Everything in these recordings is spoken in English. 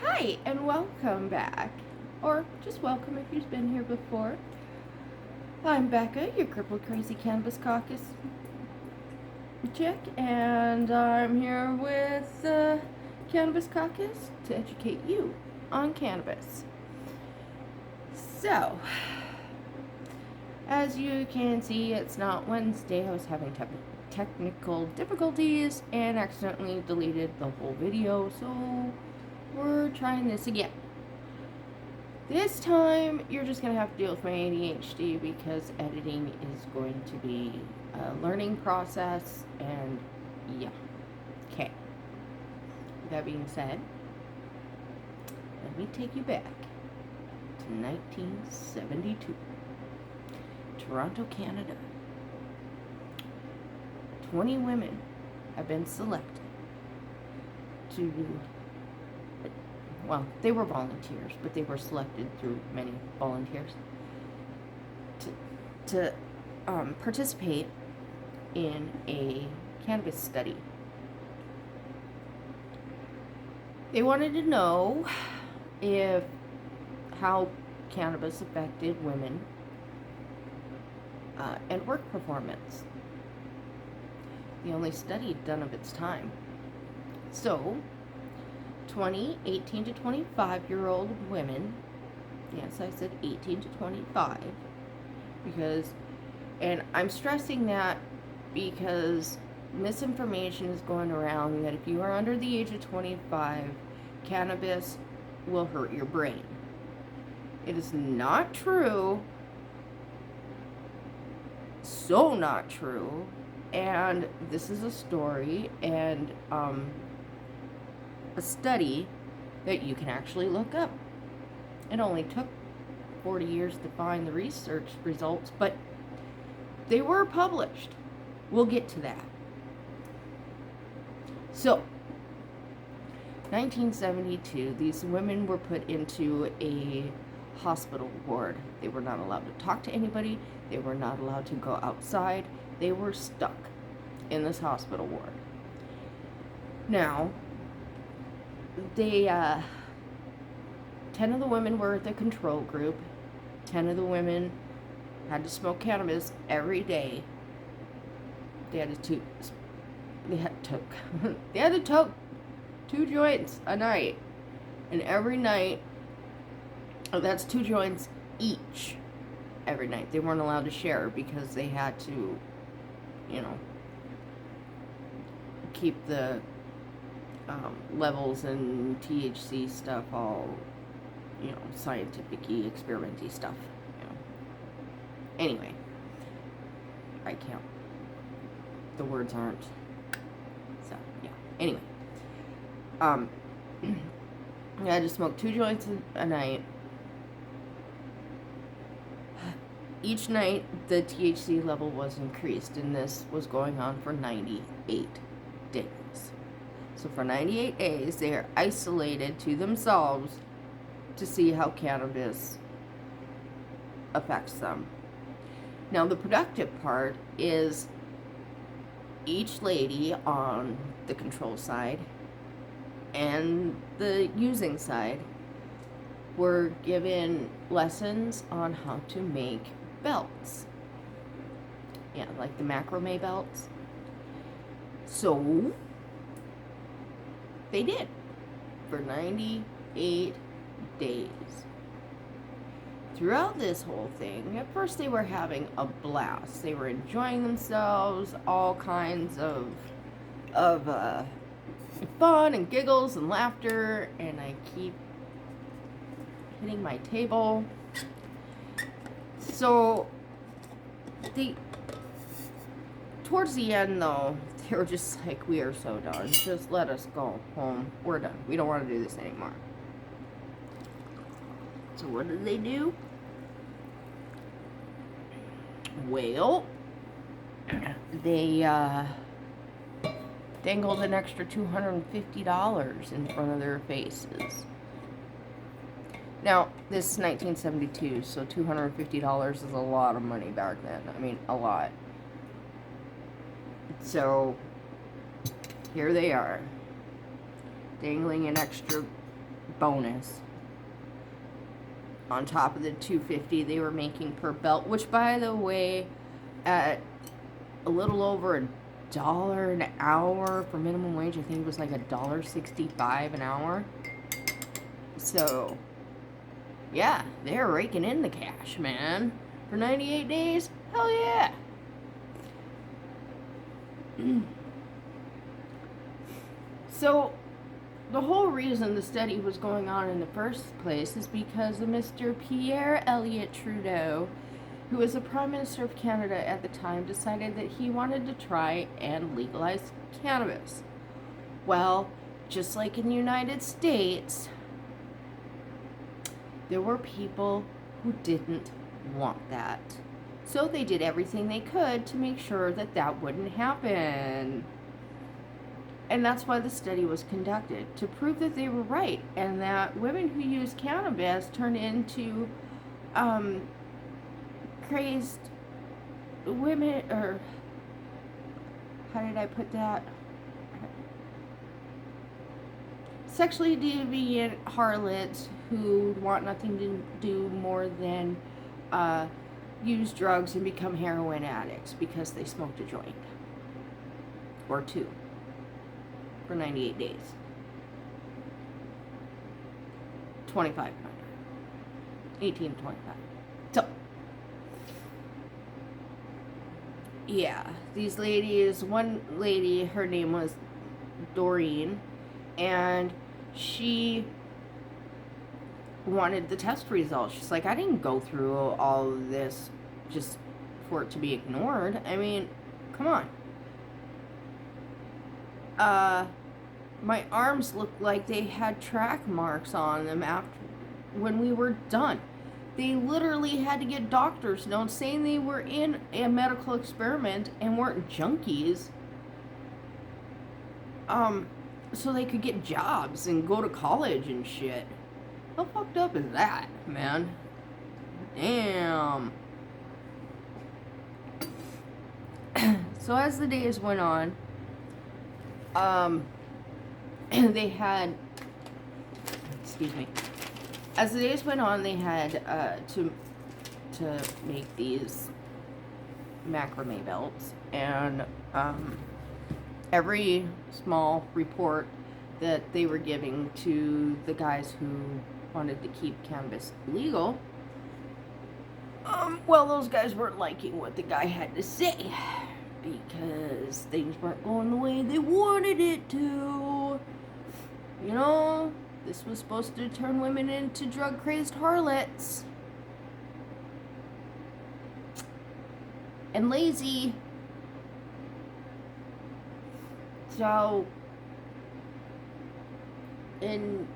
Hi, and welcome back. Or just welcome if you've been here before. I'm Becca, your crippled crazy cannabis caucus chick, and I'm here with the Cannabis Caucus to educate you on cannabis. So, as you can see, it's not Wednesday. I was having technical difficulties and accidentally deleted the whole video, so we're trying this again. This time, you're just going to have to deal with my ADHD because editing is going to be a learning process, and yeah. Okay. With that being said, let me take you back to 1972. Toronto, Canada. 20 women have been selected to, well, they were volunteers, but they were selected through many volunteers to participate in a cannabis study. They wanted to know how cannabis affected women and work performance. The only study done of its time. So, 18 to 25-year-old women, yes, I said 18 to 25, because, and I'm stressing that because misinformation is going around that if you are under the age of 25, cannabis will hurt your brain. It is not true. So not true. And this is a story and a study that you can actually look up. It only took 40 years to find the research results, but they were published. We'll get to that. So, 1972, these women were put into a hospital ward. They were not allowed to talk to anybody. They were not allowed to go outside. They were stuck in this hospital ward. Now, 10 of the women were the control group. 10 of the women had to smoke cannabis every day. They had to toke 2 joints a night. And every night, that's 2 joints each every night. They weren't allowed to share because they had to, keep the levels and THC stuff all, scientific-y, experimenty stuff. Anyway, I can't. The words aren't. So, yeah. Anyway. I had to smoke 2 joints a night. Each night, the THC level was increased, and this was going on for 98 days. So for 98 days, they are isolated to themselves to see how cannabis affects them. Now, the productive part is each lady on the control side and the using side were given lessons on how to make belts. Yeah, like the macrame belts. So, they did for 98 days. Throughout this whole thing, at first they were having a blast. They were enjoying themselves, all kinds of fun and giggles and laughter, and I keep hitting my table. So, towards the end though, they were just like, we are so done. Just let us go home. We're done. We don't want to do this anymore. So what did they do? Well, they dangled an extra $250 in front of their faces. Now, this is 1972, so $250 is a lot of money back then. I mean, a lot. So, here they are, dangling an extra bonus on top of the $2.50 they were making per belt, which, by the way, at a little over $1 an hour for minimum wage, I think it was like $1.65 an hour. So, yeah, they're raking in the cash, man. For 98 days, hell yeah. So, the whole reason the study was going on in the first place is because of Mr. Pierre Elliott Trudeau, who was the Prime Minister of Canada at the time, decided that he wanted to try and legalize cannabis. Well, just like in the United States, there were people who didn't want that. So they did everything they could to make sure that that wouldn't happen. And that's why the study was conducted, to prove that they were right, and that women who use cannabis turn into crazed women, or how did I put that? Sexually deviant harlots who want nothing to do more than use drugs and become heroin addicts because they smoked a joint or two for 98 days. 25 18 to 25. So, yeah, these ladies, one lady, her name was Doreen, and she wanted the test results. She's like, I didn't go through all of this just for it to be ignored. I mean, come on. My arms looked like they had track marks on them after when we were done. They literally had to get doctor's notes saying they were in a medical experiment and weren't junkies. So they could get jobs and go to college and shit. How fucked up is that, man? Damn. So as the days went on, they had, excuse me, as the days went on, they had to make these macrame belts, and every small report that they were giving to the guys who wanted to keep cannabis legal, well, those guys weren't liking what the guy had to say, because things weren't going the way they wanted it to. You know, this was supposed to turn women into drug-crazed harlots. And lazy. So, in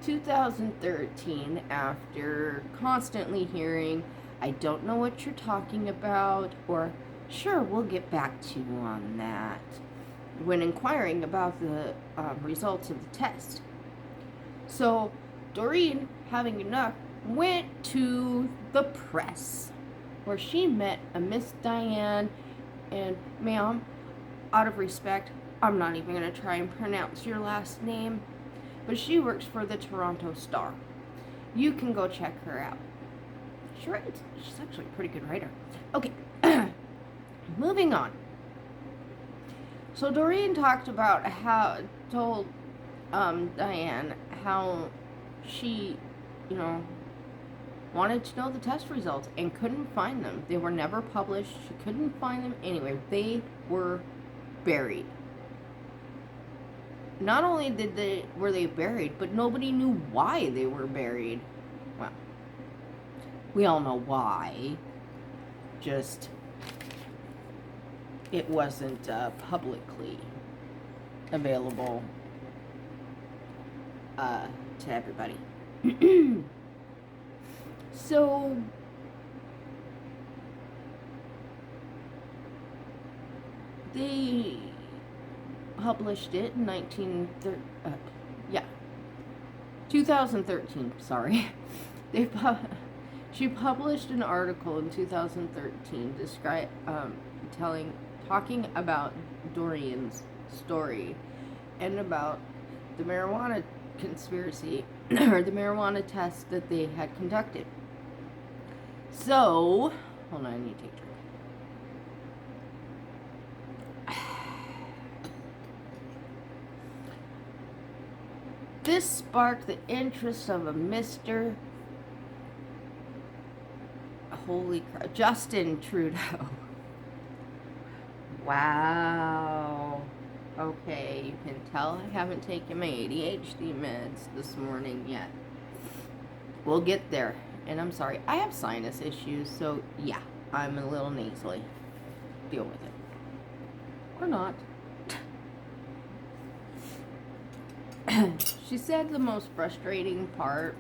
2013, after constantly hearing, I don't know what you're talking about, or sure, we'll get back to you on that, when inquiring about the results of the test. So, Doreen, having enough, went to the press, where she met a Miss Diane, and ma'am, out of respect, I'm not even going to try and pronounce your last name, but she works for the Toronto Star. You can go check her out. She writes, she's actually a pretty good writer. Okay, moving on. So Doreen talked about told Diane how she, wanted to know the test results and couldn't find them. They were never published. She couldn't find them anywhere. They were buried. Not only were they buried, but nobody knew why they were buried. Well, we all know why. Just, it wasn't publicly available to everybody. So, they published it in 2013, sorry. She published an article in 2013 talking about Doreen's story and about the marijuana conspiracy or the marijuana test that they had conducted. So, hold on, I need to take a drink. This sparked the interest of a Mr. Holy crap, Justin Trudeau. Wow. Okay, you can tell I haven't taken my ADHD meds this morning yet. We'll get there. And I'm sorry, I have sinus issues, so yeah, I'm a little nasally. Deal with it. Or not. She said the most frustrating part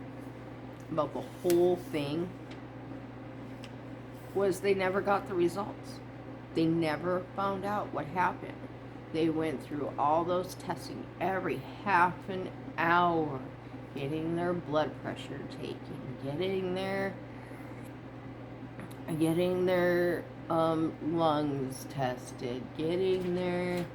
about the whole thing was they never got the results. They never found out what happened. They went through all those testing every half an hour, getting their blood pressure taken, getting their lungs tested, getting their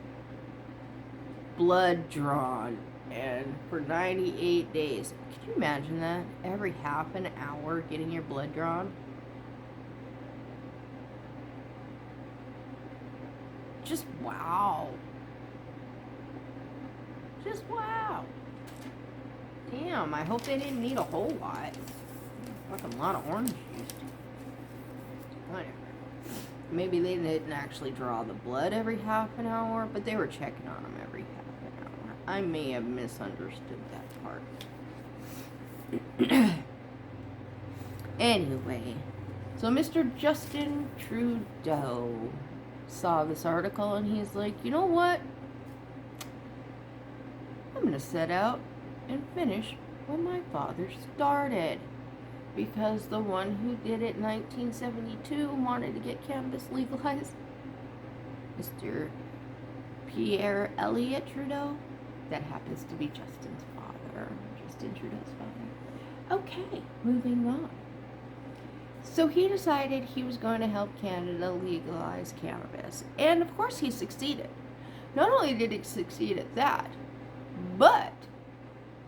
blood drawn, and for 98 days. Can you imagine that? Every half an hour getting your blood drawn? Just wow. Just wow. Damn, I hope they didn't need a whole lot. Fucking lot of orange juice. Whatever. Maybe they didn't actually draw the blood every half an hour, but they were checking on them every half an hour. I may have misunderstood that part. Anyway, so Mr. Justin Trudeau saw this article and he's like, you know what? I'm going to set out and finish what my father started. Because the one who did it in 1972 wanted to get cannabis legalized. Mr. Pierre Elliott Trudeau. That happens to be Justin's father. Justin Trudeau's father. Okay, moving on. So he decided he was going to help Canada legalize cannabis. And of course he succeeded. Not only did he succeed at that, but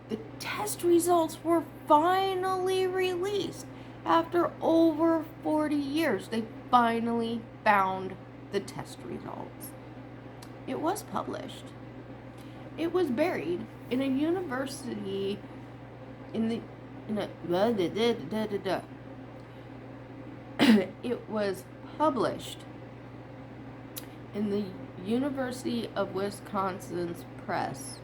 the test results were finally released. After over 40 years, they finally found the test results. It was published. It was buried in a university It was published in the University of Wisconsin's press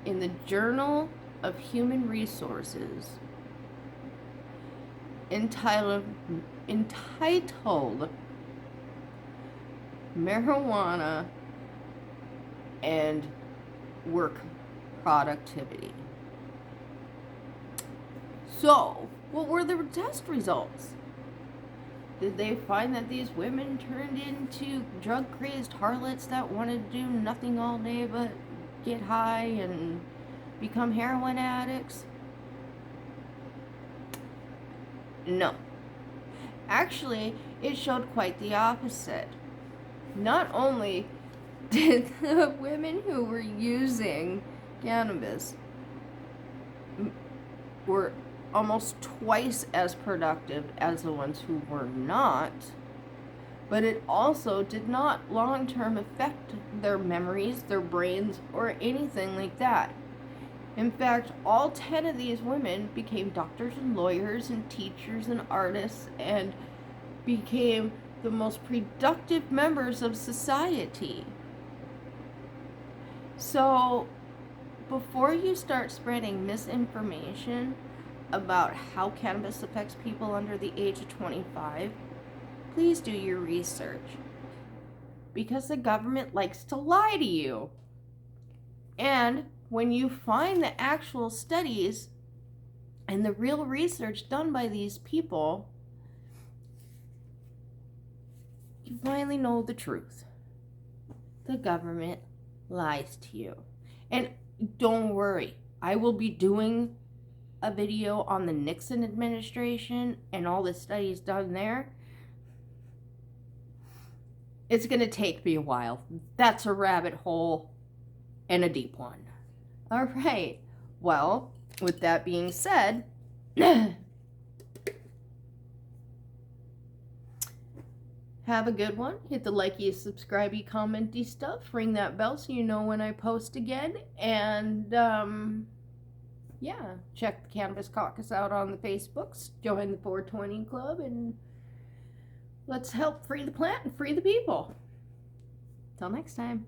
in the Journal of Human Resources entitled Marijuana and Work Productivity. So, what were the test results? Did they find that these women turned into drug-crazed harlots that wanted to do nothing all day but get high and become heroin addicts? No. Actually, it showed quite the opposite. Not only did the women who were using cannabis were almost twice as productive as the ones who were not, but it also did not long-term affect their memories, their brains, or anything like that. In fact, all 10 of these women became doctors and lawyers and teachers and artists and became the most productive members of society. So, before you start spreading misinformation about how cannabis affects people under the age of 25, please do your research. Because the government likes to lie to you. And when you find the actual studies and the real research done by these people, you finally know the truth. The government lies to you. And don't worry, I will be doing a video on the Nixon administration and all the studies done there. It's going to take me a while. That's a rabbit hole and a deep one. All right. Well, with that being said, have a good one. Hit the likey, subscribey, commenty stuff. Ring that bell so you know when I post again. And, yeah, check the Cannabis Caucus out on the Facebooks. Join the 420 Club, and let's help free the plant and free the people. Till next time.